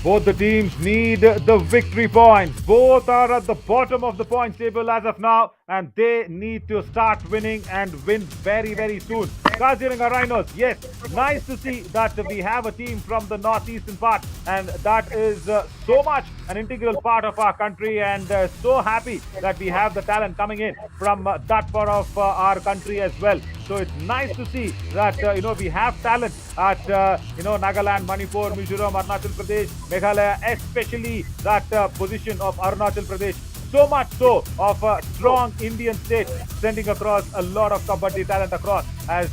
Both the teams need the victory points. Both are at the bottom of the points table as of now, and they need to start winning and win very, very soon. Kaziranga Rhinos, yes, nice to see that we have a team from the northeastern part, and that is so much an integral part of our country, and so happy that we have the talent coming in from that part of our country as well. So it's nice to see that we have talent at Nagaland, Manipur, Mizoram, Arunachal Pradesh, Meghalaya, especially that position of Arunachal Pradesh. So much so of a strong Indian state sending across a lot of kabaddi talent across. As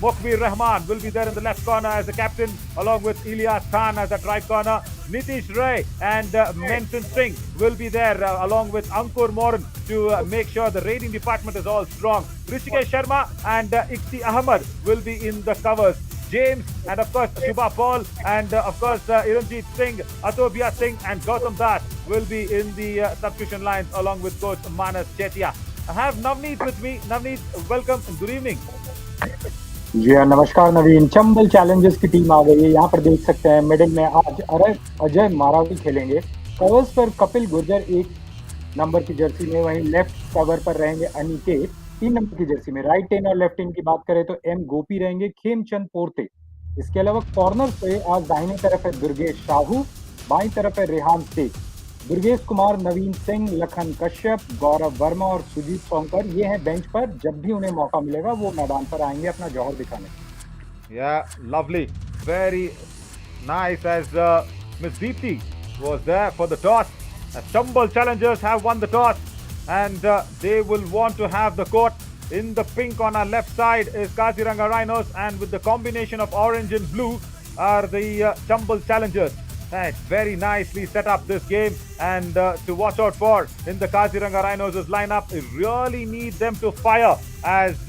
Mokbir Rahman will be there in the left corner as the captain, along with Ilyas Khan as at right corner. Nitish Ray and Menton Singh will be there along with Ankur Moran to make sure the raiding department is all strong. Rishikesh Sharma and Ikti Ahmed will be in the covers. James and of course Shubha Paul and of course Iranjit Singh, Atobia Singh and Gautam Das will be in the substitution lines along with coach Manas Chetia. I have Navneet with me. Navneet, welcome and good evening. जी हाँ, नमस्कार नवीन। Chambal Challengers की team आ गई है। यहाँ पर देख सकते हैं मिडिल में आज अजय मारावी खेलेंगे। कवर्स पर कपिल गुर्जर 1 नंबर की जर्सी में, वहीं लेफ्ट कवर पर रहेंगे अनिकेत 3 नंबर की जर्सी में। राइट इन और लेफ्ट इन की बात करें तो एम गोपी रहेंगे, खेमचंद पोर्ते। इसके अलावा कॉर्नर पे आज दाहिनी तरफ है दुर्गेश साहू, बाईं तरफ है रेहान शेख। दुर्गेश कुमार, नवीन सिंह, लखन कश्यप, गौरव वर्मा और सुजीत सोंकर ये हैं बेंच पर। जब भी उन्हें मौका मिलेगा वो मैदान पर आएंगे अपना जौहर दिखाने। Yeah, lovely, very nice. As Miss Deepthi was there for the toss. As Chambal challengers have won the toss, and they will want to have the court. In the pink on our left side is Kaziranga Rhinos, and with the combination of orange and blue are the Chambal challengers. Right, very nicely set up this game, and to watch out for in the Kaziranga Rhinos' lineup. We really need them to fire, as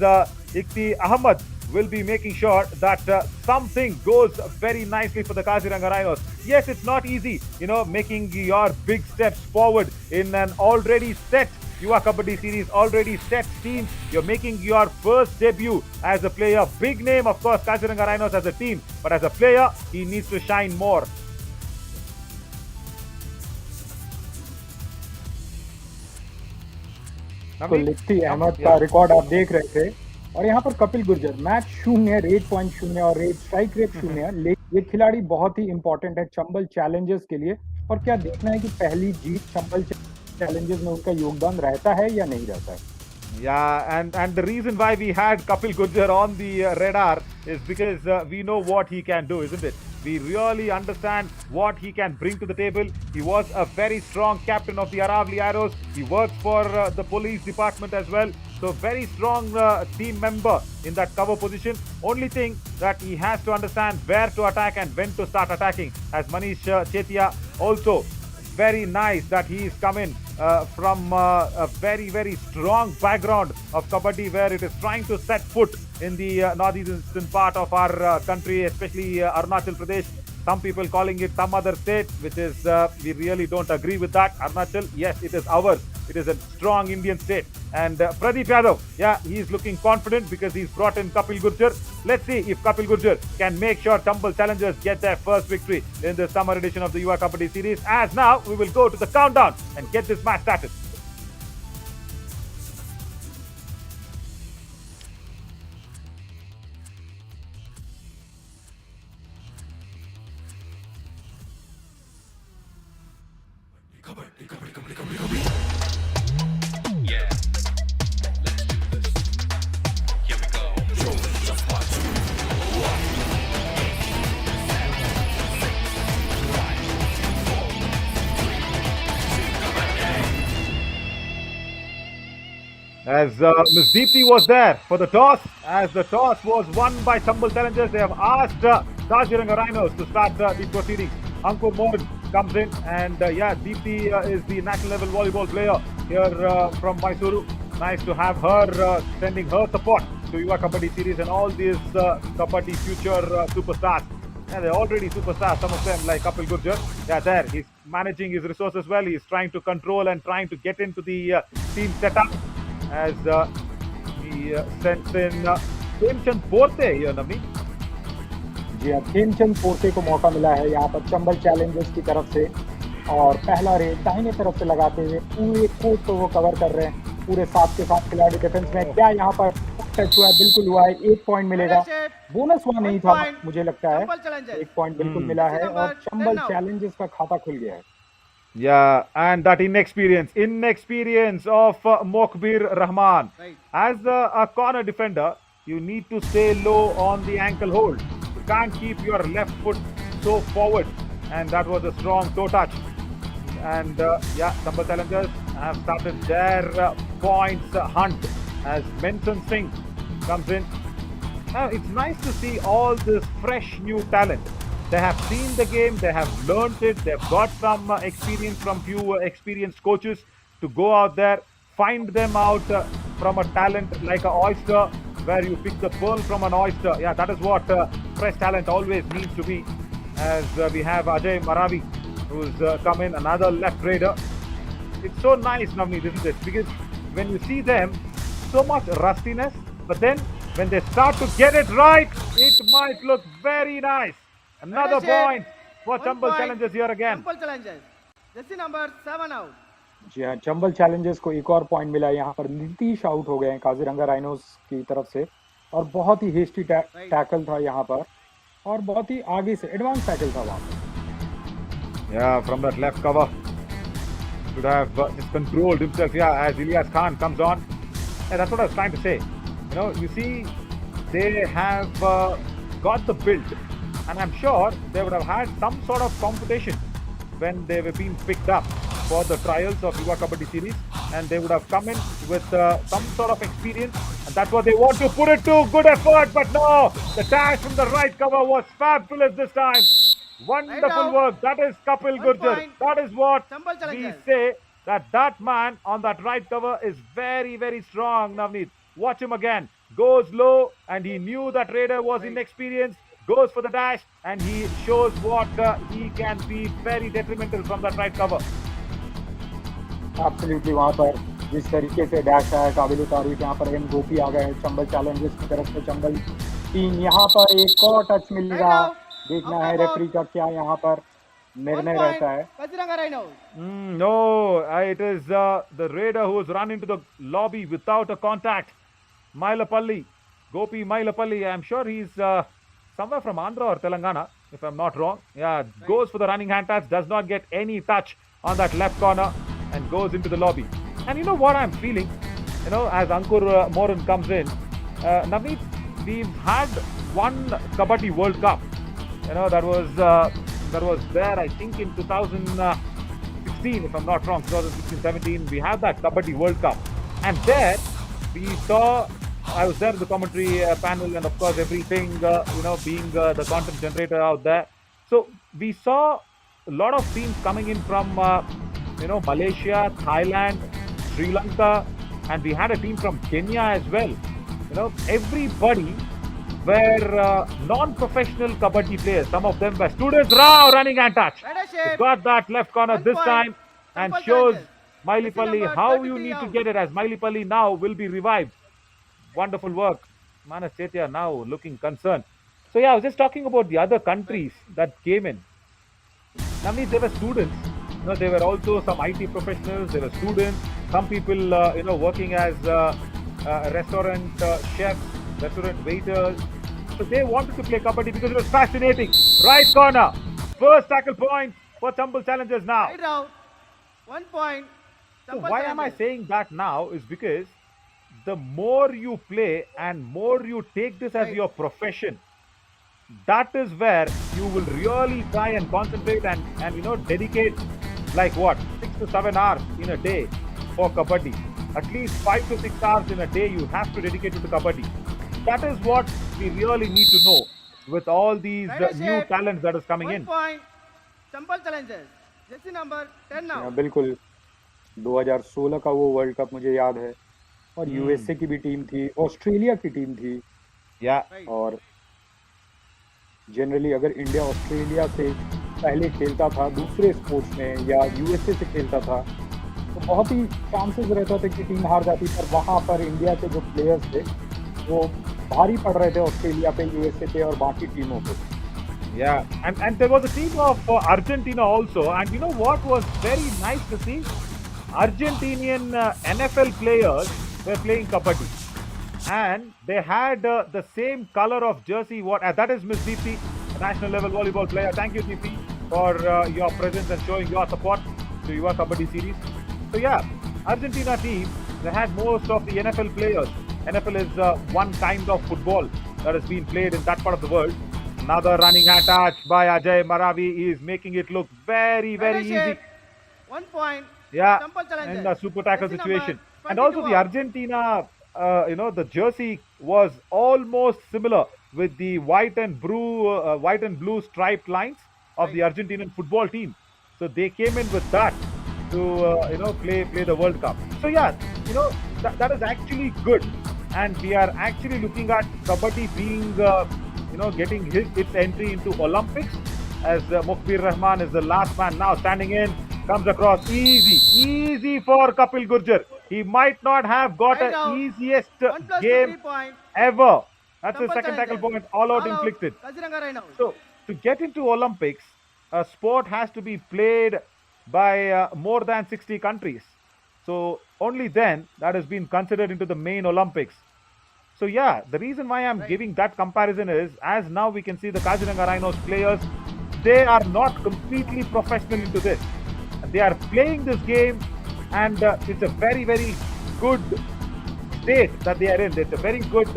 Ikti Ahmed will be making sure that something goes very nicely for the Kaziranga Rhinos. Yes, it's not easy, making your big steps forward in an already set Yuva Kabaddi series, already set team. You're making your first debut as a player. Big name, of course, Kaziranga Rhinos as a team, but as a player, he needs to shine more. तो लिफ्टी अहमद का record आप देख रहे थे, और यहाँ पर Kapil Gurjar match 0, rate point 0 और रेट स्ट्राइक रेट 0। ये खिलाड़ी बहुत ही इंपॉर्टेंट है चंबल चैलेंजर्स के लिए। और क्या देखना है कि पहली जीत चंबल चैलेंजर्स में उनका योगदान रहता है या नहीं रहता है। Yeah, and the reason why we had Kapil Gurjar on the radar is because we know what he can do, isn't it? We really understand what he can bring to the table. He was a very strong captain of the Aravalli Arrows. He works for the police department as well. So very strong team member in that cover position. Only thing that he has to understand where to attack and when to start attacking. As Manish Chetia also, very nice that he is coming from a very, very strong background of Kabaddi, where it is trying to set foot in the northeastern part of our country, especially Arunachal Pradesh. Some people calling it some other state, which is, we really don't agree with that. Arunachal, yes, it is ours. It is a strong Indian state. And Pradeep Yadav, yeah, he's looking confident because he's brought in Kapil Gurjar. Let's see if Kapil Gurjar can make sure Chambal challengers get their first victory in the summer edition of the Yuva Kabaddi series. As now, we will go to the countdown and get this match started. As Ms. Deepthi was there for the toss, as the toss was won by Chambal challengers, they have asked Kaziranga Rhinos to start the proceedings. Ankur Mohan comes in, and Deepthi is the national level volleyball player here from MYSORE. Nice to have her sending her support to Yuva Kabaddi series and all these Kabaddi future superstars. Yeah, they're already superstars, some of them like Kapil Gurjar. Yeah, there, he's managing his resources well. He's trying to control and trying to get into the team setup. As he sends in Khemchand Porte here, Navneet. जी हाँ, Khemchand Porsche को मौका मिला है यहाँ पर Chambal Challengers की तरफ से और पहला रेड दाहिने तरफ से लगाते हुए पूरे कोर्ट को वो कवर कर रहे हैं। पूरे 7 के 7 खिलाड़ी डिफेंस में। क्या यहाँ पर टच हुआ है? बिल्कुल हुआ है, 1 पॉइंट मिलेगा। बोनस हुआ नहीं था मुझे लगता है। 1 पॉइंट बिल्कुल मिला है और चंबल चैलेंजर्स का खाता खुल गया है। Yeah, and that inexperience of Mokbir Rahman. Right. As a corner defender, you need to stay low on the ankle hold. You can't keep your left foot so forward, and that was a strong toe touch. And yeah, Chambal Challengers have started their points hunt as Benson Singh comes in. Now, it's nice to see all this fresh new talent. They have seen the game, they have learned it, they've got some experience from few experienced coaches to go out there, find them out from a talent like an oyster, where you pick the pearl from an oyster. Yeah, that is what fresh talent always needs to be. As we have Ajay Maravi, who's come in, another left raider. It's so nice, Navneet, isn't it? Because when you see them, so much rustiness, but then when they start to get it right, it might look very nice. Another point for Chambal Challengers here again. Chambal Challengers. Jersey number 7 out. जी हाँ, Chambal Challengers को एक और point मिला। यहाँ पर Nitish out हो गए हैं काजीरंगा राइनोस की तरफ से और बहुत ही हेस्टी टैकल था यहाँ पर और बहुत ही आगे से एडवांस टैकल था वहाँ पर। Yeah, from that left cover. Should have just controlled himself. Yeah, as Ilyas Khan comes on. Yeah, that's what I was trying to say. You know, you see, they have got the build. And I'm sure they would have had some sort of competition when they were being picked up for the trials of Yuva Kabaddi series, and they would have come in with some sort of experience, and that's what they want to put it to. Good effort, but no, the dash from the right cover was fabulous this time. Wonderful work. That is Kapil Gurjar. That is what we say, that man on that right cover is very, very strong, Navneet. Watch him again. Goes low, and he knew that raider was inexperienced. Goes for the dash, and he shows what he can be very detrimental from that right cover. Absolutely, वहाँ पर जिस तरीके से dash आया काबिल तारीफ। यहाँ पर एम गोपी आ गए चंबल चैलेंजर्स की तरफ से। चंबल टीम यहाँ पर एक और टच मिलेगा। देखना है रेफरी का क्या यहाँ पर निर्णय रहता है। No, it is the raider who has run into the lobby without a contact. Mailapalli, Gopi Mailapalli. I'm sure he's somewhere from Andhra or Telangana, if I'm not wrong. Yeah, goes for the running hand touch, does not get any touch on that left corner and goes into the lobby. And you know what I'm feeling? You know, as Ankur Moran comes in, Navneet, we've had one Kabaddi World Cup. You know, that was there, I think, in 2016, if I'm not wrong, 2016-17. We had that Kabaddi World Cup. And there, we saw, I was there in the commentary panel, and of course everything, you know, being the content generator out there. So we saw a lot of teams coming in from, you know, Malaysia, Thailand, Sri Lanka, and we had a team from Kenya as well. You know, everybody were non-professional Kabaddi players. Some of them were students. Rao running and touch. He got that left corner this time and shows Mailapalli how you need to get it, as Mailapalli now will be revived. Wonderful work. Manas Chetia now looking concerned. So yeah, I was just talking about the other countries that came in. I mean, they were students. You know, they were also some IT professionals. They were students. Some people, you know, working as restaurant chefs, restaurant waiters. So they wanted to play Kabaddi because it was fascinating. Right corner. First tackle point for Chambal Challengers now. Right out. 1 point. So why am I saying that now is because the more you play and more you take this as your profession, that is where you will really try and concentrate and you know, dedicate like what, 6 to 7 hours in a day for Kabaddi. At least 5 to 6 hours in a day you have to dedicate to the Kabaddi. That is what we really need to know with all these new talents that is coming in. 1 point. Chambal Challengers. Jersey number 10 now. बिल्कुल 2016 का वो world cup मुझे याद है और USA की भी team थी, ऑस्ट्रेलिया की टीम थी। और जनरली अगर इंडिया ऑस्ट्रेलिया से पहले खेलता था दूसरे स्पोर्ट्स में या यूएसए से खेलता था तो बहुत ही चांसेस रहता था कि टीम हार जाती, पर वहाँ पर इंडिया के जो प्लेयर्स थे वो भारी पड़ रहे थे ऑस्ट्रेलिया पे, यूएसए पे और बाकी टीमों पे। Yeah, and there was a team of Argentina also, and you know what was very nice to see? Argentinian NFL players were playing kabaddi, and they had the same color of jersey. What that is Miss Deepthi, a national level volleyball player. Thank you, Deepthi, for your presence and showing your support to Yuva Kabaddi series. So yeah, Argentina team, they had most of the NFL players. NFL is one kind of football that has been played in that part of the world. Another running hand touch by Ajay Maravi is making it look very, very easy. Ridership, 1 point. Yeah, Temple in challenges. the super tackle Jersey number situation. And 22 also the out. Argentina, the jersey was almost similar with the white and blue striped lines of the Argentinian football team. So they came in with that to play the World Cup. So yeah, that is actually good, and we are actually looking at kabaddi being getting its entry into Olympics, as Mukhbir Rahman is the last man now standing in, comes across easy for Kapil Gurjar. He might not have got Right a out. easiest 1 plus 2, 3 game point. ever. That's the Temple second tackle challenges. point, all out All out. inflicted. Kaziranga Rhino. So, to get into Olympics, a sport has to be played by more than 60 countries. So, only then that has been considered into the main Olympics. So, yeah, the reason why I'm giving that comparison is, as now we can see the Kaziranga Rhinos players, they are not completely professional into this. They are playing this game, and it's a very, very good state that they are in. It's a very good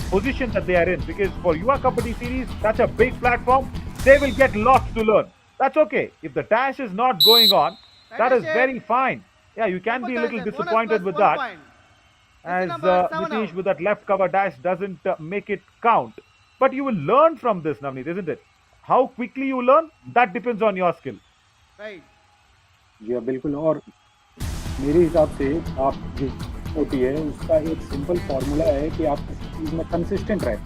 position that they are in, because for Yuva Kabaddi series, that's a big platform. They will get lots to learn. That's okay. If the dash is not going on, that is very fine. Yeah, you can be a little Temple challenges. disappointed with 1 that, point. as Jersey number 7 Nitish out. with that left cover dash doesn't make it count. But you will learn from this, Navneet, isn't it? How quickly you learn, that depends on your skill. Right. जी हाँ बिल्कुल। और मेरे हिसाब से आप जो होती है उसका एक सिंपल फार्मूला है कि आप किसी चीज़ में कंसिस्टेंट रहे।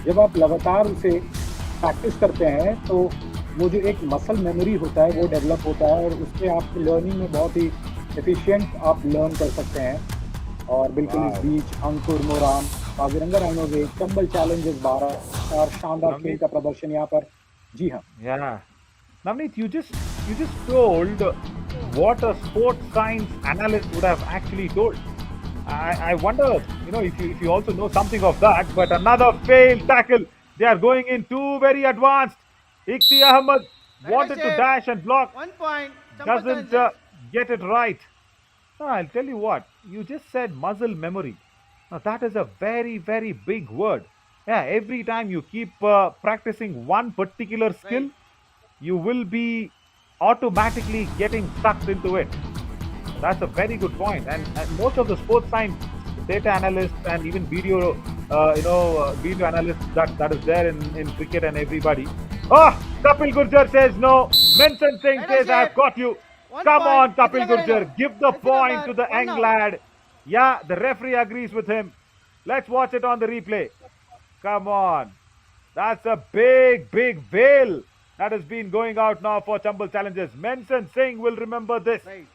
जब आप लगातार उसे प्रैक्टिस करते हैं तो वो जो एक मसल मेमोरी होता है वो डेवलप होता है, और उससे आपकी लर्निंग में बहुत ही एफिशिएंट आप लर्न कर सकते हैं। और बिल्कुल इस बीच अंकुर मोरान, काजीरंगा राइनोज, चंबल चैलेंजेस 12 और शानदार खेल का प्रदर्शन यहाँ पर। जी हाँ। Yeah. Navneet, you just told what a sports science analyst would have actually told. I wonder, if you also know something of that. But another failed tackle. They are going in too very advanced. Ikti Ahmed wanted to dash and block, 1 point. Temple doesn't challenges. get it right. No, I'll tell you what. You just said muscle memory. Now that is a very, very big word. Yeah, every time you keep practicing one particular skill, you will be automatically getting sucked into it. That's a very good point. And most of the sports science data analysts and even video, video analysts that is there in cricket and everybody. Oh, Kapil Gurjar says no. Menson Singh says I've got you. 1 Come point. on, Kapil Kaziranga Gurjar. Rhino. Give the Jersey point number to the 1 young out. lad. Yeah, the referee agrees with him. Let's watch it on the replay. Come on. That's a big, big veil that has been going out now for Chambal challenges. Menson Singh will remember this. Right.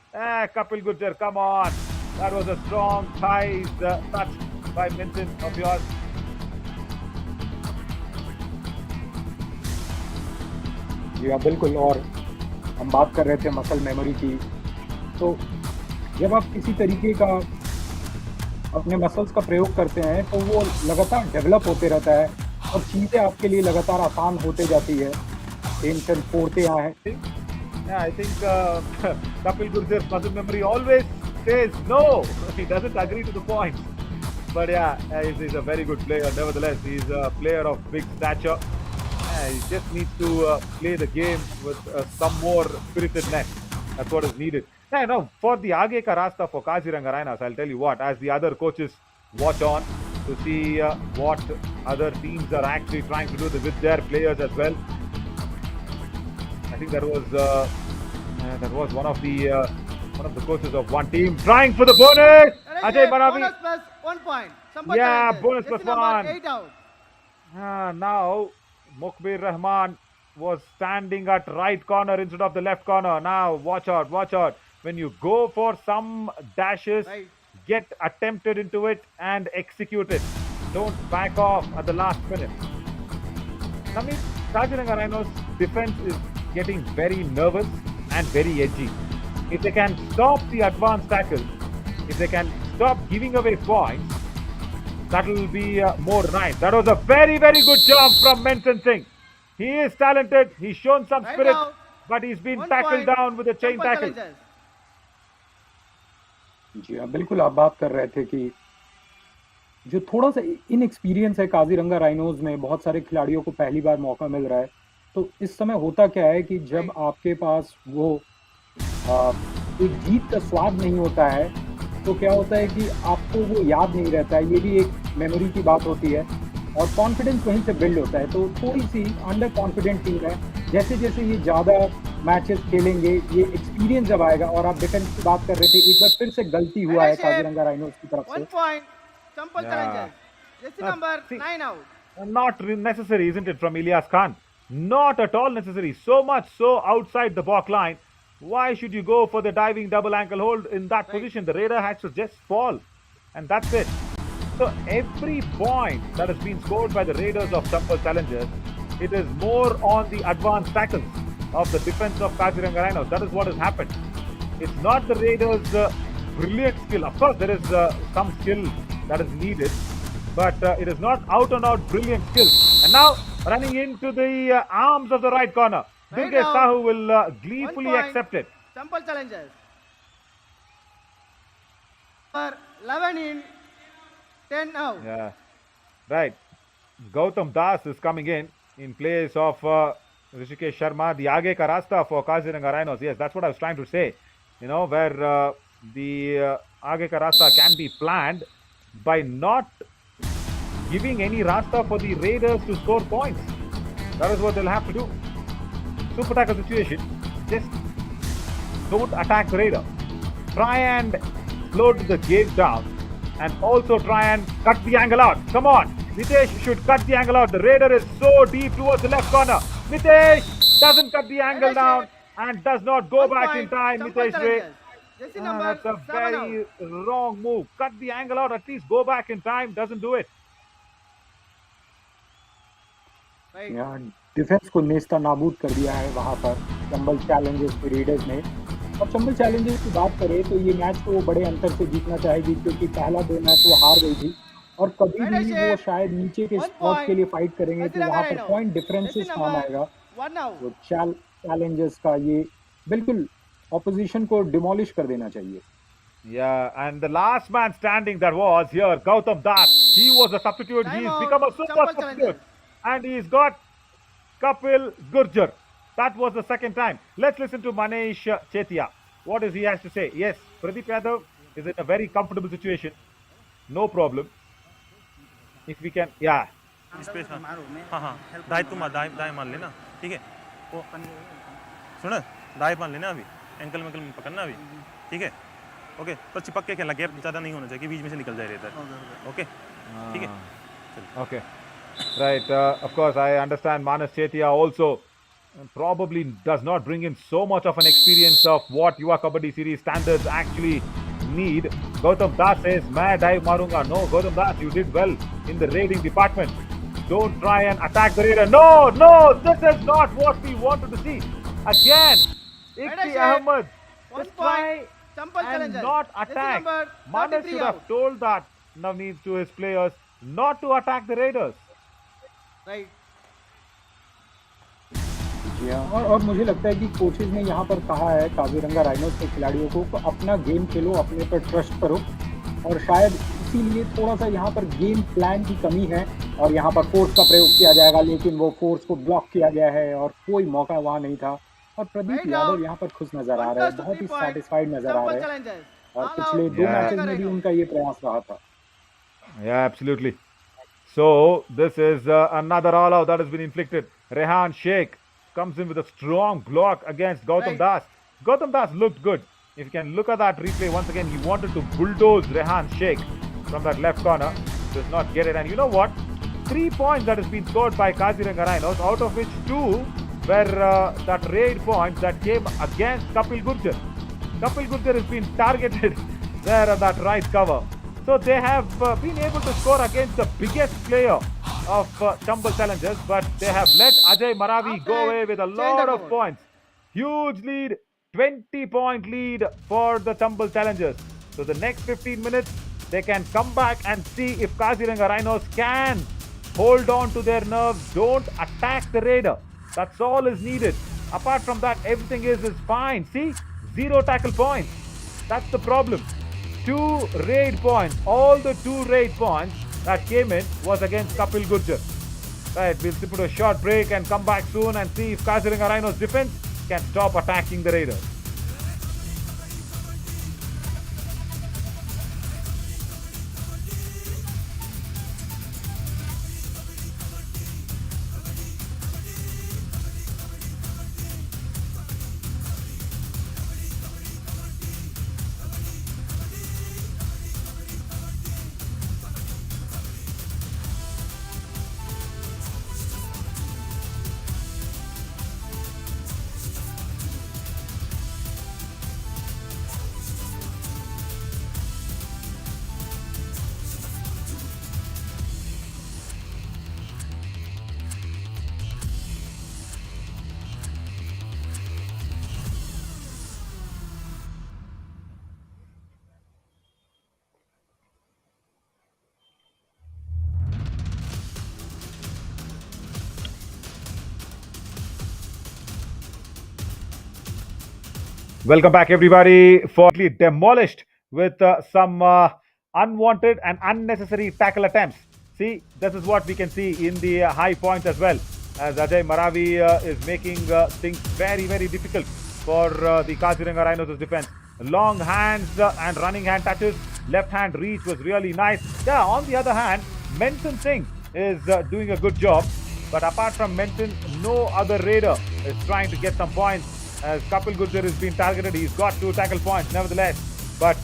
Kapil Gurjar, come on. That was a strong thighs touch by Menson of yours. जी हाँ बिल्कुल। और हम बात कर रहे थे muscle memory की, तो जब आप किसी तरीके का अपने मसल्स का प्रयोग करते हैं तो वो लगातार डेवलप होते रहता है और चीज़ें आपके लिए लगातार आसान होते जाती है। टेंशन फोड़ते यहाँ है। Yeah, I think Kapil Gurjar's muscle memory always says no. He doesn't agree to the points. But yeah, he's a very good player. Nevertheless, he's a player of big stature. He just needs to play the game with some more spiritedness. That's what is needed. Yeah, no, for the Aage ka Rasta for Kaziranga Rhinos, I'll tell you what, as the other coaches watch on to see what other teams are actually trying to do with their players as well. I think that was one of the coaches of one team trying for the bonus. Ajay Maravi. Bonus plus 1 point. Temple Yeah, challenges. bonus Jersey plus number 1. 8 out. Now, Mukhbir Rahman was standing at right corner instead of the left corner. Now, watch out, watch out. When you go for some dashes, Right. get attempted into it and execute it. Don't back off at the last minute. I mean, Kaziranga Rhinos defense is getting very nervous and very edgy. If they can stop the advanced tackles, if they can stop giving away points, that will be more nice. That was a very, very good job from Menson Singh. He is talented. He's shown some Right spirit, now, but he's been 1 tackled point, down with a chain Temple tackle. Challengers. जी हाँ, बिल्कुल आप बात कर रहे थे कि जो थोड़ा सा इनएक्सपीरियंस है काजीरंगा राइनोज में, बहुत सारे खिलाड़ियों को पहली बार मौका मिल रहा है। तो इस समय होता क्या है कि जब आपके पास वो एक जीत का स्वाद नहीं होता है, तो क्या होता है कि आपको वो याद नहीं रहता है। ये भी एक मेमोरी की बात होती है और कॉन्फिडेंस वहीं से बिल्ड होता है। तो थोड़ी सी अंडर कॉन्फिडेंट टीम है। जैसे जैसे ये ज़्यादा मैचेस खेलेंगे, ये एक्सपीरियंस जब आएगा। और आप डिफेंस की बात कर रहे थे, एक बार फिर से गलती हुआ है काजीरंगा राइनोज की तरफ 1 से। point, Temple Yeah. Challengers. Jersey number See, 9 out. Not necessary, isn't it, from Ilyas Khan? Not at all necessary. So much so outside the back line. Why should you go for the diving double ankle hold in that position? The Raider has to just fall, and that's it. So every point that has been scored by the Raiders of Temple Challengers, it is more on the advanced tackles of the defense of Kaziranga Rhinos. That is what has happened. It's not the Raiders' brilliant skill. Of course, there is some skill that is needed, but it is not out and out brilliant skill. And now running into the arms of the right corner, Right Durgesh now, Sahu will 1 gleefully point, accept it. Temple Challengers. Number 11 in, 10 out. Yeah, right. Gautam Das is coming in place of Rishikesh Sharma. The Aage ka rasta for Kaziranga Rhinos. Yes, that's what I was trying to say. You know, where the Aage ka rasta can be planned by not giving any rasta for the Raiders to score points. That is what they'll have to do. Super tackle situation. Just don't attack the Raider. Try and slow the game down, and also try and cut the angle out. Come on, Mitesh should cut the angle out. The Raider is so deep towards the left corner. Mitesh doesn't cut the angle down and does not go 1 back point, in time. Temple Mitesh Ray. Challengers. Jersey number That's a 7 out. very wrong move. Cut the angle out, at least go back in time. Doesn't do it. Right. यहाँ defence को नेस्ता नाबूद कर दिया है वहां पर Chambal Challengers के readers ने। और चंबल चैलेंजर्स की बात करें तो ये मैच तो वो बड़े अंतर से जीतना चाहेगी, क्योंकि पहला 2 मैच वो हार गई थी और कभी भी वो शायद नीचे के स्पॉट के लिए फाइट करेंगे, तो वहां पर पॉइंट डिफरेंसेस काम आएगा। 1 out. तो चैलेंजर्स का ये बिल्कुल ऑपोजिशन को डिमोलिश कर देना चाहिए। Yeah, and the last man standing that was here, Gautam Das. He was a substitute. Time He's out, become a super Chambal substitute. Challengers. And he's got Kapil Gurjar. That was the second time. Let's listen to Manish Chetia. What does he has to say? Yes, Pradeep Yadav is in a very comfortable situation. No problem. If we can, yeah. Space हाँ हाँ दाएं तुम दाएं दाएं मान लेना, ठीक है। वो सुन, दाएं मान लेना अभी, एंकल में पकड़ना अभी, ठीक है। ओके, तो चिपक के खेलना, गैप ज़्यादा नहीं होना चाहिए कि बीच में से निकल जाए रहता है। ओके, ठीक है। Okay. Right. Of course, I understand Manas Chetia also probably does not bring in so much of an experience of what Yuva Kabaddi series standards actually need. Gautam Das says, "Main dive marunga." No, Gautam Das, you did well in the raiding department. Don't try and attack the raider. No, no, this is not what we wanted to see. Again, Ikti Ahmed, just try and not attack. Manas should have told that Navneet to his players not to attack the raiders. Right. जी हाँ, और मुझे लगता है कि coaches ने यहाँ पर कहा है काजीरंगा राइनोज के खिलाड़ियों को अपना गेम खेलो, अपने पर ट्रस्ट करो। और शायद इसीलिए थोड़ा सा यहाँ पर गेम प्लान की कमी है और यहाँ पर फोर्स का प्रयोग किया जाएगा, लेकिन वो फोर्स को ब्लॉक किया गया है और कोई मौका वहाँ नहीं था। और प्रदीप यादव यहाँ पर खुश नजर आ रहा है, बहुत ही सेटिस्फाइड नजर आ रहा है। और पिछले 2 मैचेस में भी उनका ये प्रयास रहा था। Yeah, absolutely. So this is another all out that has been inflicted. Rehan Sheikh comes in with a strong block against Gautam Das. Gautam Das looked good. If you can look at that replay once again, he wanted to bulldoze Rehan Sheikh from that left corner. Does not get it. And you know what? 3 points that has been scored by Kaziranga Rhinos, out of which 2 were that raid points that came against Kapil Gurjar. Kapil Gurjar has been targeted there at that right cover. So they have been able to score against the biggest player of Chambal challengers, but they have let Ajay Maravi go away with a lot of points. Huge lead, 20-point lead for the Chambal challengers. So the next 15 minutes, they can come back and see if Kaziranga Rhinos can hold on to their nerves, don't attack the raider. That's all is needed. Apart from that, everything is fine. See, 0 tackle points. That's the problem. 2 raid points. All the 2 raid points that came in was against Kapil Gurjar. Right, we'll put a short break and come back soon and see if Kaziranga Rhinos defense can stop attacking the raiders. Welcome back, everybody. For demolished with some unwanted and unnecessary tackle attempts. See, this is what we can see in the high points as well. As Ajay Maravi is making things very, very difficult for the Kaziranga Rhinos' defense. Long hands and running hand touches. Left hand reach was really nice. Yeah, on the other hand, Menton Singh is doing a good job. But apart from Menton, no other raider is trying to get some points. As Kapil Gurjar has been targeted, he's got 2 tackle points nevertheless. But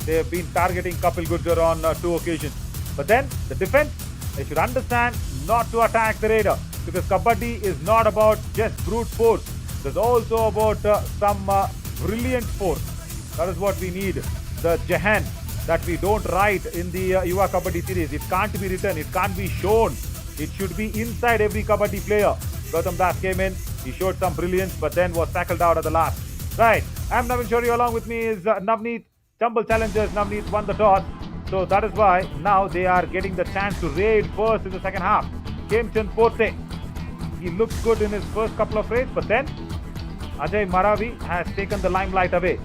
they have been targeting Kapil Gurjar on 2 occasions. But then the defense, they should understand not to attack the raider, because Kabaddi is not about just brute force. There's also about some brilliant force. That is what we need. The Jahan that we don't write in the Yuva Kabaddi series. It can't be written. It can't be shown. It should be inside every Kabaddi player. Gautam Das came in. He showed some brilliance, but then was tackled out at the last. Right. I'm Navin Shori. Along with me is Navneet. Chambal challengers. Navneet won the toss. So that is why now they are getting the chance to raid first in the second half. Kemchand Porte. He looks good in his first couple of raids, but then Ajay Maravi has taken the limelight away.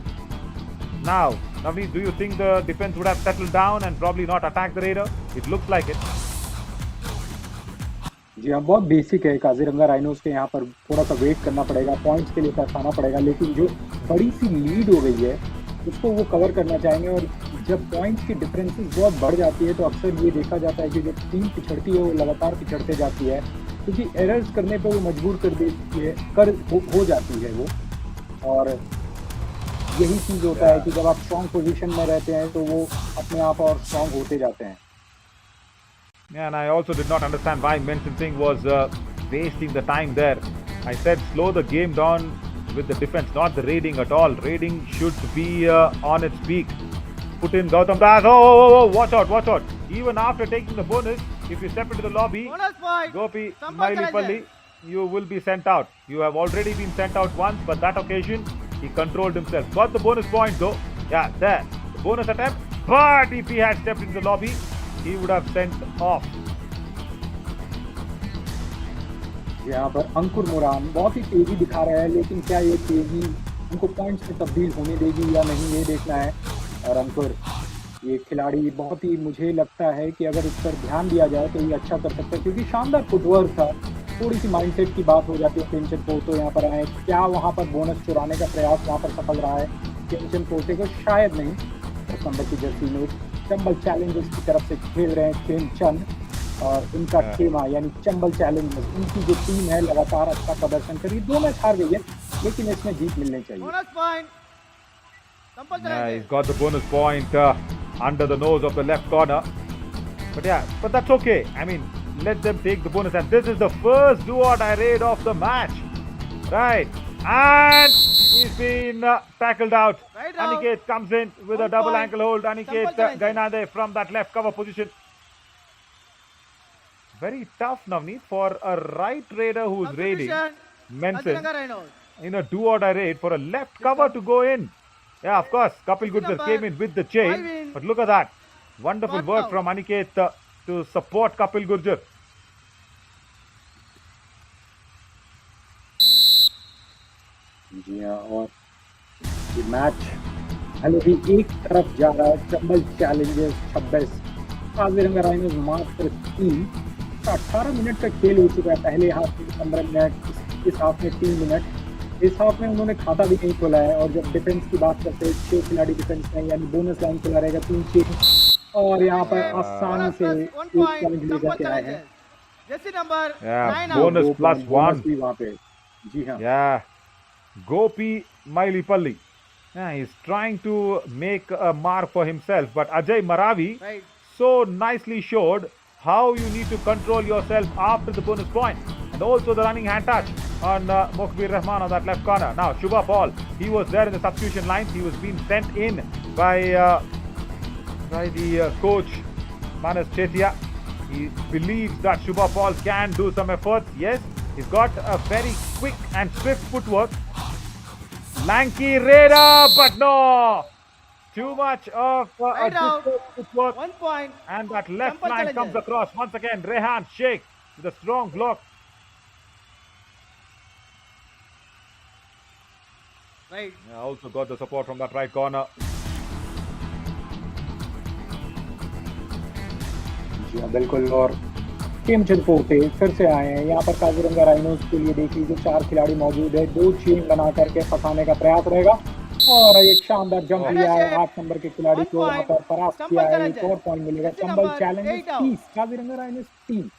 Now, Navneet, do you think the defense would have settled down and probably not attacked the raider? It looks like it. जी हाँ, बहुत basic है। Kaziranga rhinos के यहाँ पर थोड़ा सा wait करना पड़ेगा, पॉइंट्स के लिए तरसाना पड़ेगा, लेकिन जो बड़ी सी लीड हो गई है उसको वो कवर करना चाहेंगे। और जब पॉइंट्स की डिफरेंसेस बहुत बढ़ जाती है तो अक्सर ये देखा जाता है कि जो टीम पिछड़ती है वो लगातार पिछड़ते जाती है, क्योंकि एरर्स करने पर वो मजबूर कर देती है, हो जाती है वो। और यही चीज़ होता है कि जब आप स्ट्रॉन्ग पोजीशन में रहते हैं तो वो अपने आप और स्ट्रॉन्ग होते जाते हैं। Yeah, and I also did not understand why Menton Singh was wasting the time there. I said slow the game down with the defense, not the raiding at all. Raiding should be on its peak. Put in Gautam Das. Oh, watch out, watch out. Even after taking the bonus, if you step into the lobby, Gopi, Mailipalli, you will be sent out. You have already been sent out once, but that occasion, he controlled himself. Got the bonus point though. Yeah, there. The bonus attempt. But if he had stepped into the lobby, he would have sent off. यहाँ पर अंकुर मुरान बहुत ही तेजी दिखा रहा है, लेकिन क्या ये तेजी उनको पॉइंट्स में तब्दील होने देगी या नहीं, ये देखना है। और अंकुर ये खिलाड़ी बहुत ही, मुझे लगता है कि अगर इस पर ध्यान दिया जाए तो ये अच्छा कर सकता है, क्योंकि शानदार फुटवर्क था। थोड़ी सी माइंडसेट की बात हो जाती है। केमचंद पोर्टे यहाँ पर आए, क्या वहाँ पर बोनस चुराने का प्रयास वहाँ पर सफल रहा है केमचंद पोर्टे को? शायद नहीं। 10 नंबर की जर्सी में चंबल चैलेंजर्स की तरफ से खेल रहे हैं खेमचंद, और उनका खेमा यानी चंबल चैलेंजर्स, उनकी जो टीम है लगातार अच्छा प्रदर्शन करी। 2 मैच हार गई है, लेकिन इसमें जीत मिलनी चाहिए। Yeah, he's got the bonus point under the nose of the left corner. But that's okay. I mean, let them take the bonus. And this is the first do-or-die raid of the match. Right. And he's been tackled out. Aniket comes in with a double ankle hold. Aniket Gainade from that left cover position. Very tough, Navneet, for a right raider who's raiding. Substitution. Mentioned Kaziranga Rhinos. in a do or die raid for a left cover to go in. Yeah, of course, Kapil Gurjar came in with the chain. But look at that. Wonderful work from Aniket to support Kapil Gurjar. जी हाँ, और ये match भले भी एक तरफ जा रहा है। चंबल चैलेंजर्स 26, काजीरंगा राइनोज मात्र 3। 18 मिनट का खेल हो चुका है। पहले हाफ में 15 मिनट, इस हाफ में 3 मिनट। इस हाफ में उन्होंने खाता भी नहीं खोला है। और जब डिफेंस की बात करते हैं, 6 खिलाड़ी डिफेंस में, यानी बोनस लाइन खुला रहेगा 3-6। और यहाँ पर आसानी से एक पॉइंट लेकर के आए हैं। Jersey number Yeah, 9 bonus out. plus bonus 1. भी वहाँ पे। जी हाँ। Yeah, Gopi Mailipalli. Yeah, he's trying to make a mark for himself, but Ajay Maravi Right. so nicely showed how you need to control yourself after the bonus point, and also the running hand touch on Mokbir Rahman on that left corner. Now Shubha Paul, he was there in the substitution lines. He was being sent in by the coach Manas Chetia. He believes that Shubha Paul can do some efforts. Yes, he's got a very quick and swift footwork. Lanky raider, but no! Too much of Right out. footwork. 1 point. And that left Jumper line challenger. comes across once again. Rehan Sheikh with a strong block. Right. Yeah, also got the support from that right corner. जी हाँ, बिल्कुल। और खेमचंद पोटे फिर से आए हैं यहाँ पर। Kaziranga rhinos के लिए देख लीजिए 4 खिलाड़ी मौजूद है। 2 चेन बना करके फंसाने का प्रयास रहेगा। और एक शानदार जंप लिया है 8 नंबर के खिलाड़ी को वहाँ पर परास्त किया है। एक और पॉइंट मिलेगा। Chambal Challengers 30, Kaziranga rhinos 3।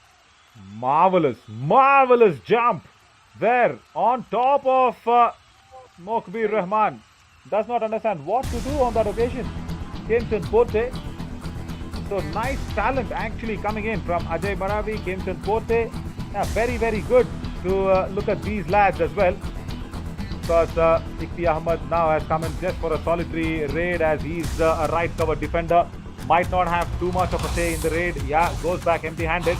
Marvelous jump there on top of Mokbir Rahman. Does not understand what to do on that occasion. Kemchand Pote. So nice talent actually coming in from Ajay Maravi, Kemchand Pote. Yeah, very good to look at these lads as well. Because Ikti Ahmed now has come in just for a solitary raid, as he's a right cover defender. Might not have too much of a say in the raid. Yeah, goes back empty-handed.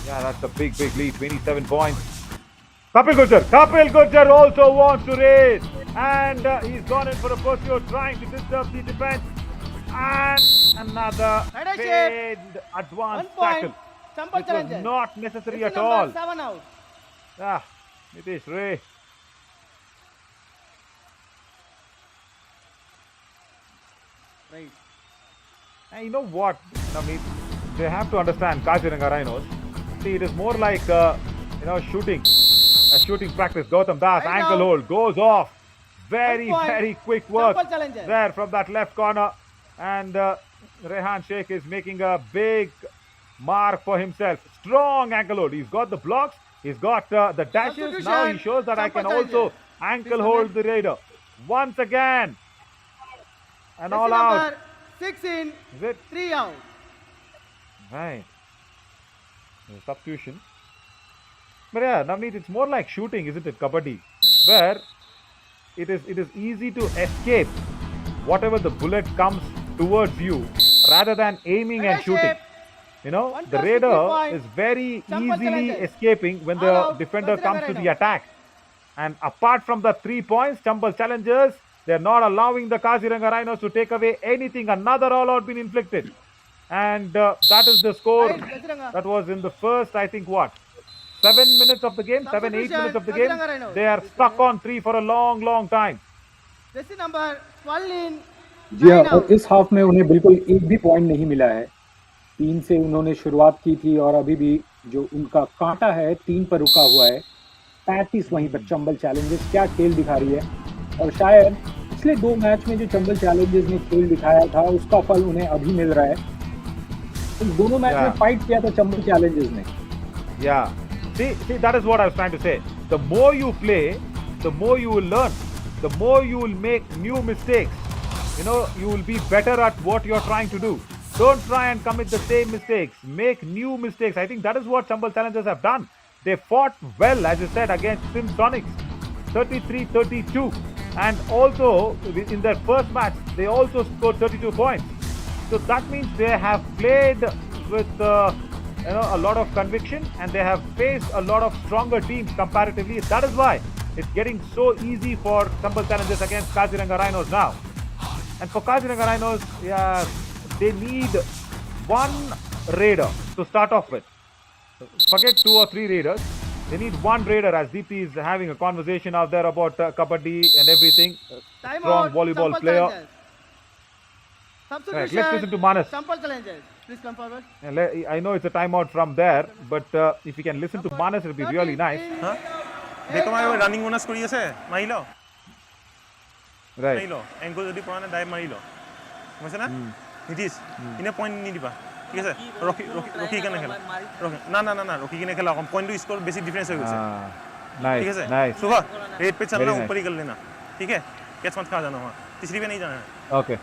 Yeah, that's a big lead, 27 points. Kapil Gurjar also wants to raid. And he's gone in for a pursuit, trying to disturb the defense. And another Right failed 1 advanced point. tackle. Chambal It was challenger. not necessary Jersey at all. number 7 out. Yeah, Nitish Ray. Right. And you know what, Navneet? They have to understand Kaziranga Rhinos. See, it is more like, shooting. A shooting practice. Gautam Das, Right ankle now. hold, goes off. 1 point. Very quick work Chambal challenger. there from that left corner. And Rehan Sheikh is making a big mark for himself. Strong ankle hold. He's got the blocks. He's got the dashes. Now he shows that I can Chambal also challenger. ankle Please hold comment. the raider. Once again. And Jersey all out. number 6 in, Is it? 3 out. Right. The substitution. But yeah, Navneet, it's more like shooting, isn't it, Kabaddi? Where it is easy to escape whatever the bullet comes towards you rather than aiming and shooting. You know, One the plus raider 50 points. is very Chambal easily challenger. escaping when All the out. defender Kaziranga comes to the Rhinos. attack. And apart from the 3 points, Chambal challengers, they're not allowing the Kaziranga Rhinos to take away anything. Another all-out been inflicted. And that is the score Right, Kaziranga. that was in the first, I think, 7 minutes of the game, 8 Substitution, minutes of the game. Kaziranga Rhinos. They are stuck on 3 for a long time. Jersey number 12 in, जी हाँ, 9 और out. इस half में उन्हें बिल्कुल एक भी point नहीं मिला है। 3 से उन्होंने शुरुआत की थी और अभी भी जो उनका कांटा है 3 पर रुका हुआ है। 35 वहीं पर चंबल चैलेंजर्स क्या खेल दिखा रही है। और शायद पिछले 2 मैच में जो चंबल चैलेंजर्स ने खेल दिखाया था उसका फल उन्हें अभी मिल रहा है। इन दोनों मैच में फाइट किया था चंबल चैलेंजर्स ने। Yeah. See, that is what I was trying to say. The more you play, the more you will learn. The more you will make new mistakes. You know, you will be better at what you're trying to do. Don't try and commit the same mistakes. Make new mistakes. I think that is what Chambal Challengers have done. They fought well, as you said, against Simsonics. 33-32. And also, in their first match, they also scored 32 points. So that means they have played with a lot of conviction, and they have faced a lot of stronger teams comparatively. That is why it's getting so easy for Chambal Challengers against Kaziranga Rhinos now. And for Kaziranga Rhinos, yeah, they need one raider to start off with. Forget 2 or 3 raiders. They need one raider, as Deepthi is having a conversation out there about Kabaddi and everything. Time Strong out, volleyball Chambal player. Challengers. Substitution. Right, let's listen to Manas. Chambal Challengers. Please come forward. And I know it's a timeout from there, but if you can listen to Manas, it will be really nice. हाँ देखो मैं running bonus करी আছে মারি লো Right. মারি লো এঙ্কল যদি পড়া না ডাইভ মারি লো বুঝছ না নীতিশ ইনে পয়েন্ট নি দিবা ঠিক আছে রকি রকি রকি কেনে খেলা রকি না না না না রকি কেনে খেলা কম পয়েন্ট স্কোর বেশি ডিফারেंस हो গেছে Nice. ठीक है Nice. सुबह रेड पे चलना Very nice. ऊपर ही कर लेना ठीक है कैच मत खा जाना वहाँ तीसरी पे नहीं जाना है Okay.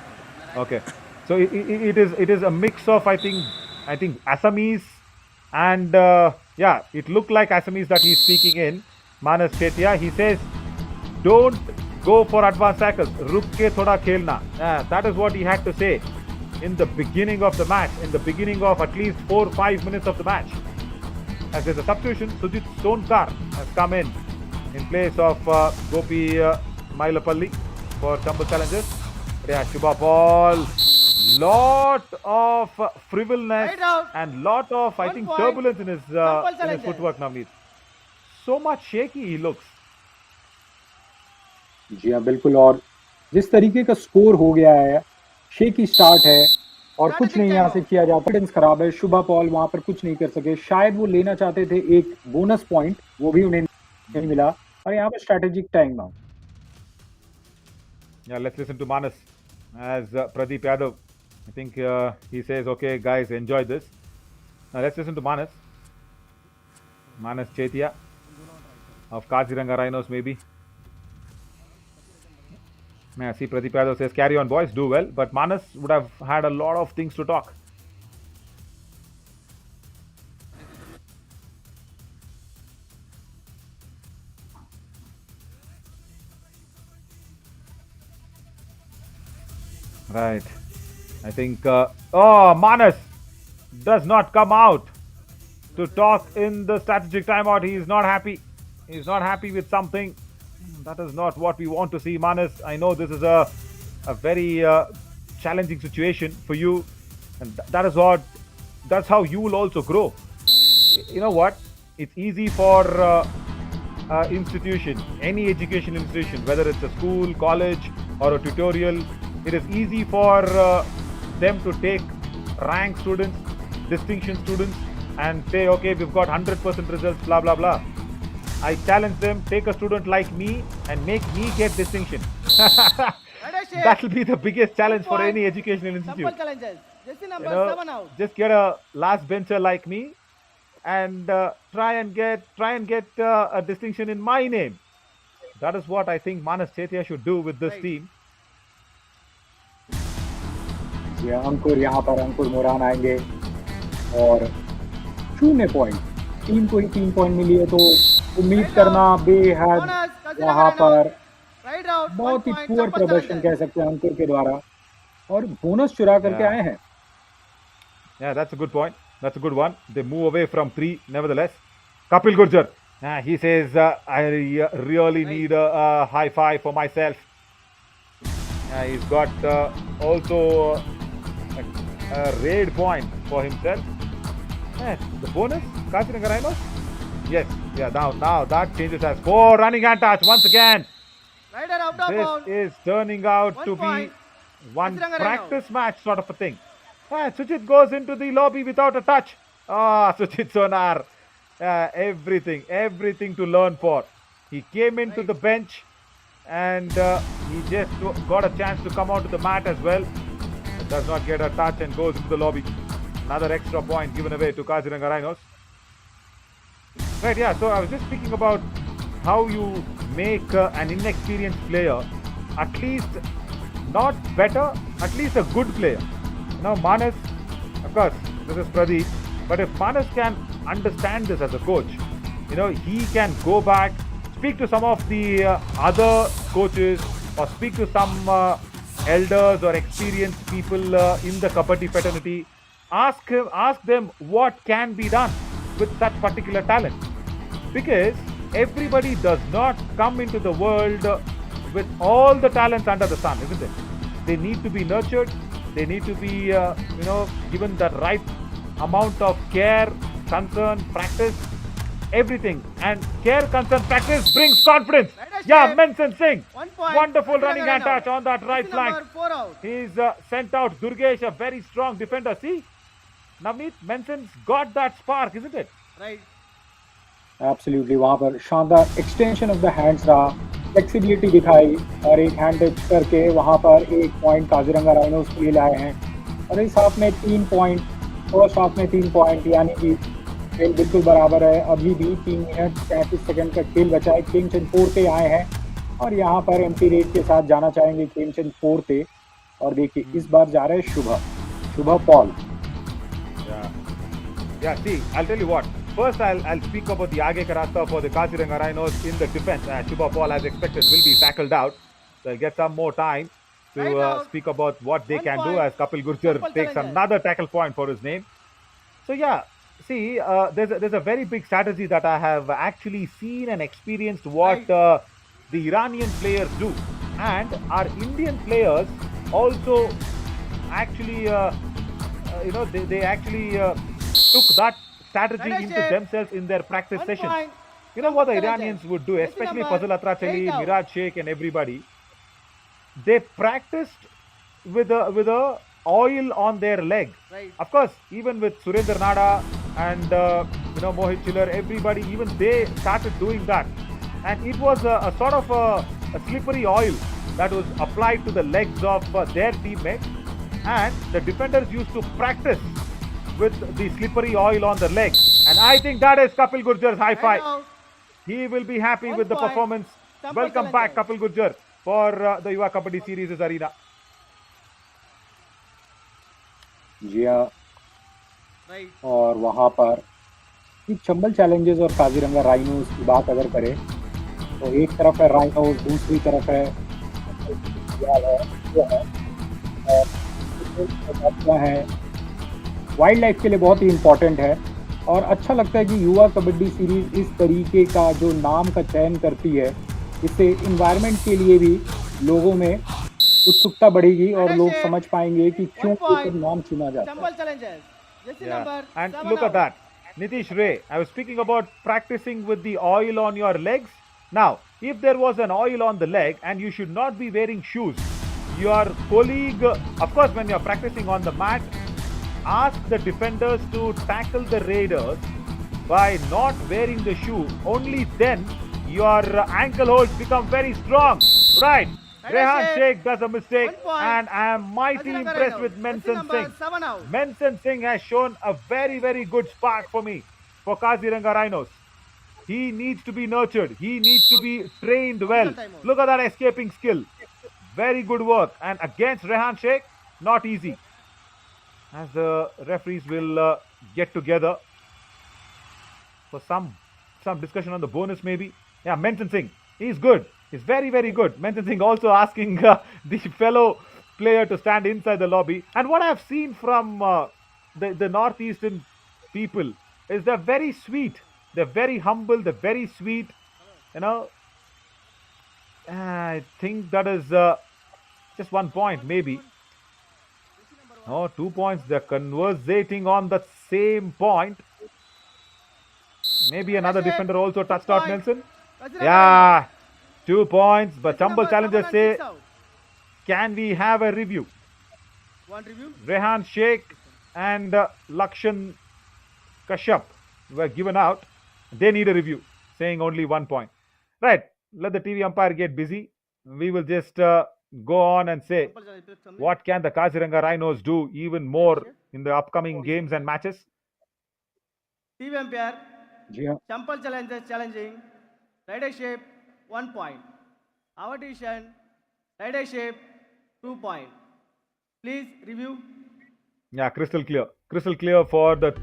Okay. So it is a mix of I think Assamese and yeah, it looked like Assamese that he's speaking in. Manas Chetia, he says, don't go for advanced tackles. Ruk ke thoda khelna. That is what he had to say in the beginning of the match, in the beginning of at least 4-5 minutes of the match. As there's a substitution, Sujit Sonkar has come in place of Gopi Mailapalli for Chambal Challengers. Yeah, Shubha ball. Lot of frivolous Right out. and lot of I 1 think point. turbulence in his Challengers. footwork, Navneet. So much shaky he looks. जी हाँ बिल्कुल। और जिस तरीके का score हो गया है, shaky start है और कुछ नहीं यहाँ से किया जाता। कॉन्फिडेंस खराब है। शुभा पॉल वहां पर कुछ नहीं कर सके। शायद वो लेना चाहते थे एक बोनस पॉइंट, वो भी उन्हें नहीं मिला और यहाँ पर strategic time out. Yeah, let's listen to Manas as Pradeep Yadav. I think he says, okay, guys, enjoy this. Now let's listen to Manas. Manas Chetia of Kaziranga Rhinos, maybe. I see Pradeep Yadav says, carry on, boys, do well. But Manas would have had a lot of things to talk. Right. I think, Manas does not come out to talk in the strategic timeout. He is not happy. He is not happy with something. That is not what we want to see, Manas. I know this is a very challenging situation for you, and that's how you will also grow. You know what? It's easy for institution, any education institution, whether it's a school, college, or a tutorial. It is easy for them to take rank students, distinction students, and say, okay, we've got 100% results, blah, blah, blah. I challenge them, take a student like me and make me get distinction. That will be the biggest challenge for any educational institute. Chambal Challengers. Jersey number 7 out. Just get a last bencher like me and try and get a distinction in my name. That is what I think Manas Chetia should do with this team. अंकुर यहाँ पर अंकुर मोरान आएंगे और 0 point. Team को ही 3 point मिली है तो उम्मीद करना बेहद यहाँ पर बहुत ही पुअर प्रदर्शन कह सकते हैं अंकुर के द्वारा और बोनस चुरा करके आए हैं। Yeah, that's a good point. That's a good one. They move away from 3 nevertheless. Kapil Gurjar, he says, I really need a high five for myself. He's got also a raid point for himself. The bonus, Kaziranga Rhinos? Yes, yeah, now that changes as 4 running hand touch once again. This is turning out to be one practice match sort of a thing. Sujit goes into the lobby without a touch. Sujit Sonar. Everything to learn for. He came into the bench and he just got a chance to come onto the mat as well. Does not get a touch and goes into the lobby. Another extra point given away to Kaziranga Rhinos. Right, yeah, so I was just speaking about how you make an inexperienced player at least not better, at least a good player. Now Manas, of course, this is Pradeep, but if Manas can understand this as a coach, he can go back, speak to some of the other coaches or speak to some elders or experienced people in the Kabaddi fraternity, ask them what can be done with such particular talent, because everybody does not come into the world with all the talents under the sun, isn't it? They need to be nurtured. They need to be given the right amount of care, concern, practice, everything. And care, concern, practice brings confidence. Yeah, Menson Singh, 1 point. wonderful Kaziranga running hand run out. touch on that right Jersey flank. number 4 out. He's sent out Durgesh, a very strong defender. See, Navneet, Menson's got that spark, isn't it? Right. Absolutely वहां पर शानदार extension of the hands रहा, flexibility दिखाई और एक hand touch करके वहां पर एक पॉइंट काजीरंगा राइनोस के लिए लाए हैं। और इस हाफ में 3 पॉइंट, फर्स्ट हाफ में 3 पॉइंट, यानी कि खेल बिल्कुल बराबर है। अभी भी 3 मिनट 35 सेकंड का खेल बचा है। खेमचंद 4 पे आए हैं और यहाँ पर एम्प्टी रेट के साथ जाना चाहेंगे खेमचंद 4 पे। और देखिए इस बार जा रहे हैं शुभ Paul. Yeah, see, I'll tell you what. First, I'll speak about the Aage Karasta for the Kaziranga Rhinos in the defense. Shubha Paul, as expected, will be tackled out. So I'll get some more time to Right out. speak about what they 1 can do point. as Kapil Gurjar Simple takes challenges. another tackle point for his name. So yeah, see, there's a very big strategy that I have actually seen and experienced what the Iranian players do, and our Indian players also actually, they actually took that strategy Right, into Chef. themselves in their practice 1 sessions. point. You know what the Simple Iranians challenges. would do, Jersey especially number Fazal Atrachali, 8 out. Miraj Sheikh, and everybody. They practiced with a oil on their leg. Right. Of course, even with Surendra Nada and Mohit Chiller, everybody, even they started doing that, and it was a sort of a slippery oil that was applied to the legs of their teammates, and the defenders used to practice with the slippery oil on the legs. And I think that is Kapil Gurjar's high Right five. out. He will be happy 1 with the point. performance. Simple Welcome back, challenges. Kapil Gurjar, for the Yuva Kabaddi Series arena. जी हाँ। Right. और वहाँ पर ये Chambal challenges और Kaziranga rhinos की बात अगर करें तो एक तरफ है राइनोस, दूसरी तरफ है वाइल्ड लाइफ के लिए बहुत ही इम्पोर्टेंट है। और अच्छा लगता है कि युवा कबड्डी सीरीज इस तरीके का जो नाम का चयन करती है, इससे इन्वायरमेंट के लिए भी लोगों में उत्सुकता बढ़ेगी और लोग समझ पाएंगे कि क्यों ये सब नाम चुना जाता है। Simple challenges. Jersey number And 7 look at out. that. Nitish Ray, I was speaking about practicing with the oil on your legs. Now, if there was an oil on the leg and you should not be wearing shoes, your colleague, of course, when you're practicing on the mat, ask the defenders to tackle the raiders by not wearing the shoe. Only then your ankle holds become very strong. Right. Rehan Sheikh does a mistake, 1 point. and I am mighty Kaziranga impressed Rhinos. with Jersey Menson number Singh. 7 out. Menson Singh has shown a very, very good spark for me for Kaziranga Rhinos. He needs to be nurtured. He needs to be trained well. Look at that escaping skill. Very good work. And against Rehan Sheikh, not easy. As the referees will get together for some discussion on the bonus maybe. Yeah, Menson Singh, he's good. He's very, very good. Menson Singh also asking the fellow player to stand inside the lobby. And what I've seen from the northeastern people is they're very sweet. They're very humble. They're very sweet. You know, I think that is just 1 point maybe. No, 2 points. They're conversating on the same point. Maybe another defender also touched out Nelson. Kaziranga Yeah, 2 points. But Jersey Chambal number challengers 7 and say, 6 out. can we have a review? One review. Rehan Sheikh and Lakshan Kashyap were given out. They need a review, saying only 1 point. Right, let the TV umpire get busy. We will just go on and say, Simple challenges. what can the Kaziranga Rhinos do even more in the upcoming games and matches? TV umpire. जी हाँ। Simple challenges challenging. Rider shape 1 point. Our decision. Rider shape 2 point. Please review. Yeah, crystal clear. Crystal clear for the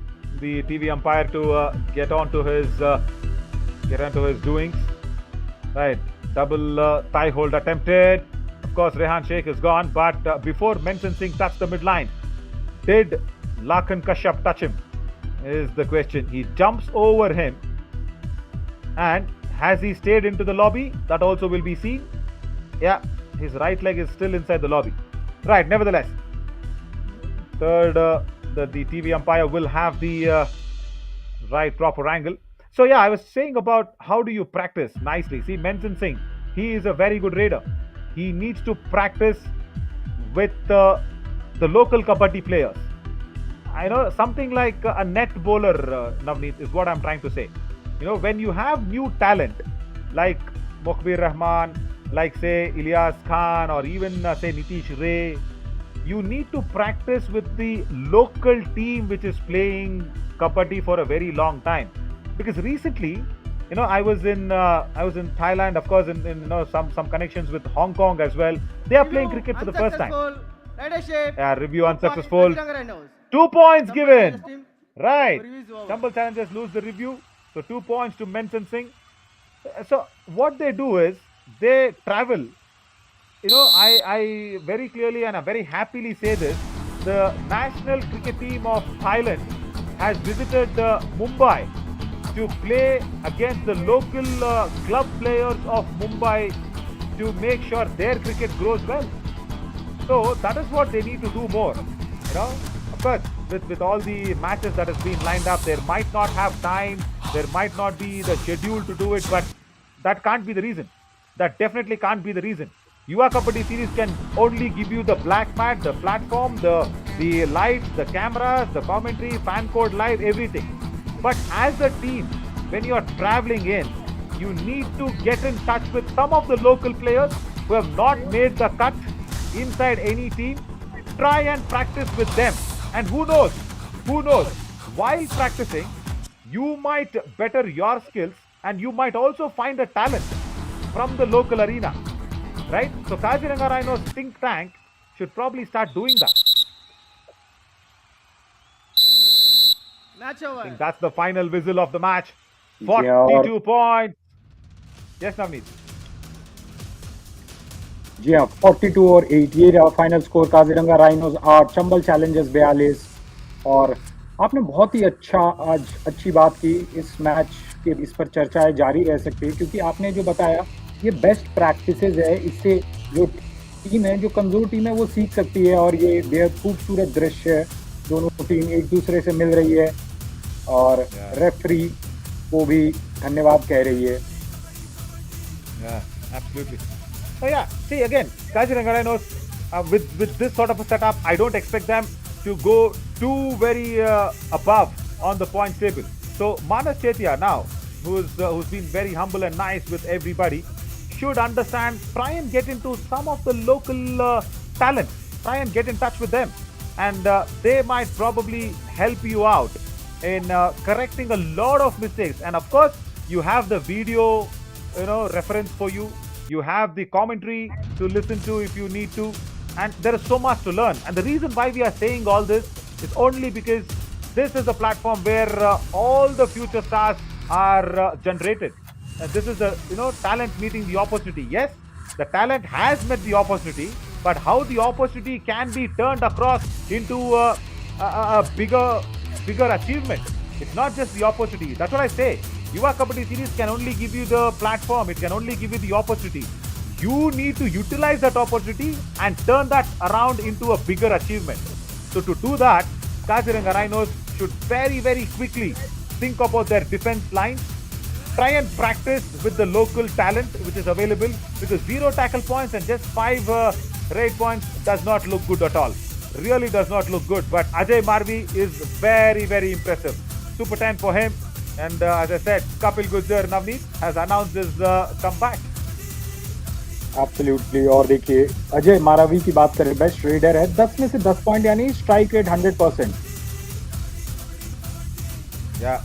TV umpire to get onto his doings. Right, double thigh hold attempted. Of course, Rehan Sheikh is gone. But before Menson Singh touched the midline, did Lakhan Kashyap touch him? Is the question. He jumps over him. And has he stayed into the lobby? That also will be seen. Yeah, his right leg is still inside the lobby. Right, nevertheless. Third, the TV umpire will have the right proper angle. So yeah, I was saying about how do you practice nicely. See, Menzin Singh, he is a very good raider. He needs to practice with the local kabaddi players. I know something like a net bowler, Navneet, is what I'm trying to say. You know, when you have new talent like Mukhbir Rahman, like say Ilyas Khan, or even say Nitish Ray, you need to practice with the local team which is playing kabaddi for a very long time. Because recently, you know, I was in Thailand, of course, in you know some connections with Hong Kong as well. They are playing cricket for the first time. Rider shape. Yeah, review unsuccessful. 2 points given. Right. Stumble challengers lose the review. So 2 points to Menzin Singh. So what they do is they travel. You know, I very clearly and I very happily say this. The national cricket team of Thailand has visited Mumbai to play against the local club players of Mumbai to make sure their cricket grows well. So that is what they need to do more. You know, of course, with all the matches that has been lined up, there might not have time, there might not be the schedule to do it, but that can't be the reason. That definitely can't be the reason. Yuva Kabaddi series can only give you the black mat, the platform, the lights, the cameras, the commentary, fan code live, everything. But as a team, when you are traveling in, you need to get in touch with some of the local players who have not made the cut inside any team. Try and practice with them. And who knows, while practicing, you might better your skills and you might also find a talent from the local arena. Right? So Kaziranga Rhinos think tank should probably start doing that. Match over. I think that's the final whistle of the match. 42 points. Yes, Navneet. जी हाँ 42 और 8 ये रहा final score Kaziranga rhinos 8 Chambal Challengers 42 और आपने बहुत ही आज अच्छी बात की इस मैच के इस पर चर्चाएं जारी रह सकती है क्योंकि आपने जो बताया ये बेस्ट प्रैक्टिसेस है इससे जो टीम है जो कमजोर टीम है वो सीख सकती है और ये बेहद खूबसूरत दृश्य है दोनों टीम एक दूसरे से मिल रही है और रेफरी को भी धन्यवाद कह रही है Absolutely. So yeah, see again, Kaziranga Rhinos with this sort of a setup, I don't expect them to go too very above on the points table. So Manas Chetia now, who's been very humble and nice with everybody, should understand, try and get into some of the local talent, try and get in touch with them, and they might probably help you out in correcting a lot of mistakes. And of course, you have the video, reference for you. You have the commentary to listen to if you need to, and there is so much to learn. And the reason why we are saying all this is only because this is a platform where all the future stars are generated. And this is the talent meeting the opportunity. Yes, the talent has met the opportunity, but how the opportunity can be turned across into a bigger achievement. It's not just the opportunity. That's what I say. Yuva Kabaddi series can only give you the platform. It can only give you the opportunity. You need to utilize that opportunity and turn that around into a bigger achievement. So to do that, Kaziranga Rhinos should very, very quickly think about their defense lines. Try and practice with the local talent which is available, because 0 tackle points and just 5 raid points does not look good at all. Really does not look good. But Ajay Marvi is very, very impressive. Super 10 for him. And as I said, Kapil Gujjar Navneet has announced his comeback. Absolutely. और देखिए अजय मारावी की बात करें, best raider है, 10 में से 10 point यानी strike rate 100%. Yeah,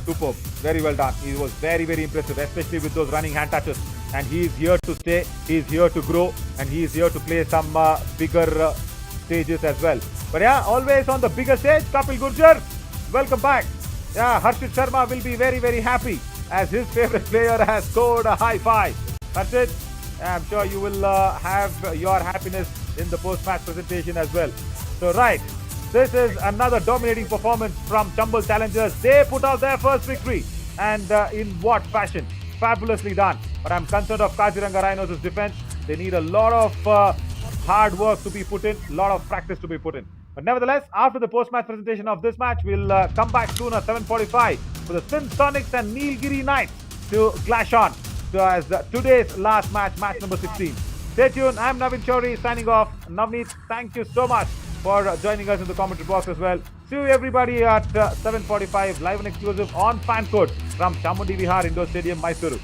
superb. Very well done. He was very, very impressive, especially with those running hand touches. And he is here to stay. He is here to grow, and he is here to play some bigger stages as well. But yeah, always on the bigger stage, Kapil Gurjar, welcome back. Yeah, Harshit Sharma will be very, very happy as his favorite player has scored a high 5. Harshit, I'm sure you will have your happiness in the post-match presentation as well. So right, This is another dominating performance from Chambal Challengers. They put out their first victory, and in what fashion? Fabulously done. But I'm concerned of Kaziranga Rhinos' defense. They need a lot of hard work to be put in, a lot of practice to be put in. But nevertheless, after the post-match presentation of this match, we'll come back soon at 7:45 for the Sin Sonics and Nilgiri Knights to clash on as today's last match, match number 16. Stay tuned. I'm Navin Chauri signing off. Navneet, thank you so much for joining us in the commentary box as well. See you everybody at 7:45 live and exclusive on Fan Code from Chamundi Vihar Indoor Stadium, Mysore.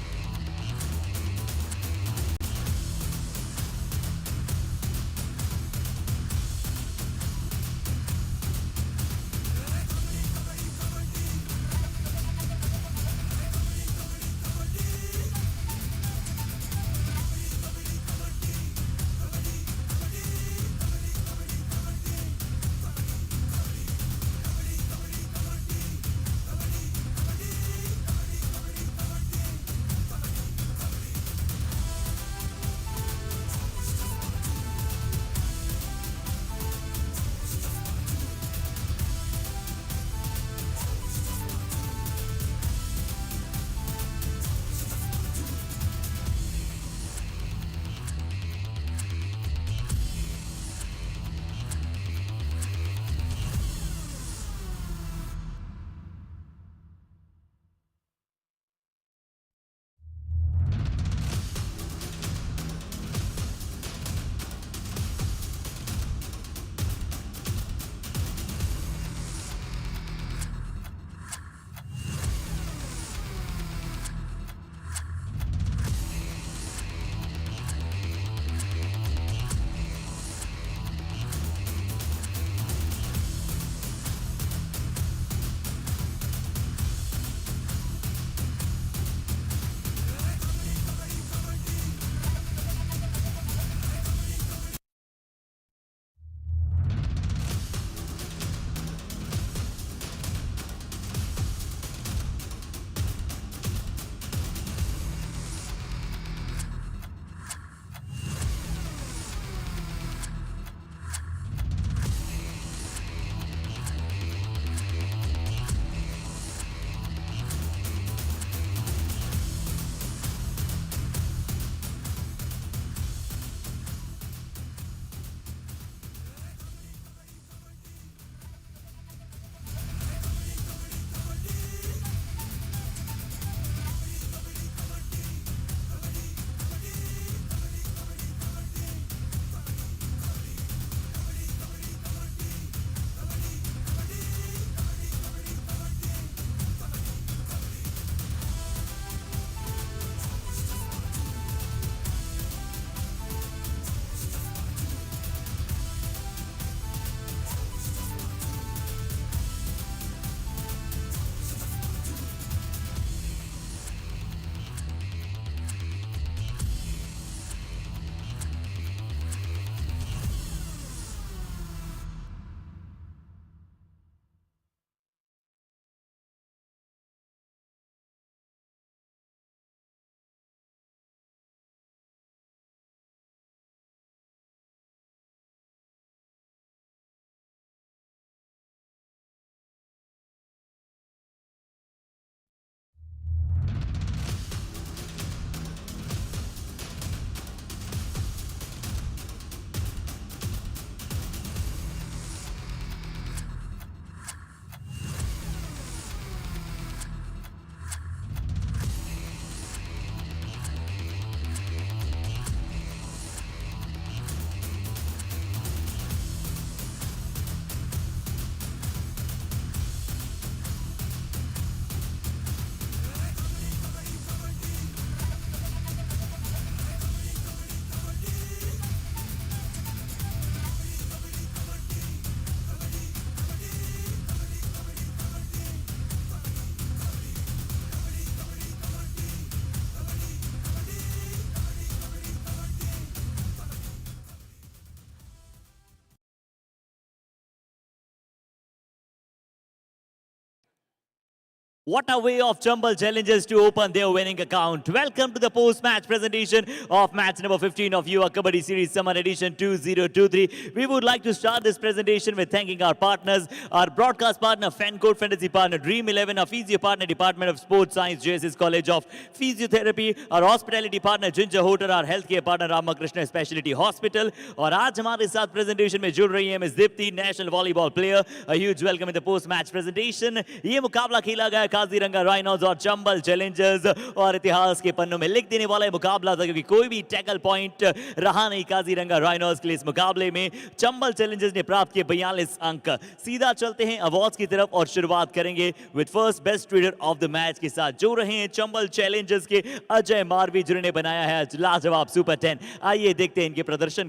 What a way of Chambal Challengers to open their winning account. Welcome to the post-match presentation of match number 15 of Yuva Kabaddi Series Summer Edition 2023. We would like to start this presentation with thanking our partners, our broadcast partner, Fan Code Fantasy partner, Dream 11, our physio partner, Department of Sports Science, JSS College of Physiotherapy, our hospitality partner, Ginger Hotel, our healthcare partner, Ramakrishna Specialty Hospital. और आज हमारे साथ presentation में जुड़ रही है miss Deepti, national volleyball player. A huge welcome in the post-match presentation. ये मुकाबला खेला गया काजीरंगा राइनोज और चंबल चैलेंजर्स और इतिहास के पन्नों में लिख देने वाला मुकाबला था क्योंकि कोई भी टैकल पॉइंट रहा नहीं काजीरंगा राइनोज के लिए इस मुकाबले में। चंबल चैलेंजर्स ने प्राप्त किए 42 अंक। सीधा चलते हैं अवार्ड्स की तरफ और शुरुआत करेंगे with first best trader of the match के साथ जो रहे हैं चंबल चैलेंजर्स के अजय मारवी जिन्होंने बनाया है लाजवाब सुपर 10। आइए देखते हैं इनके प्रदर्शन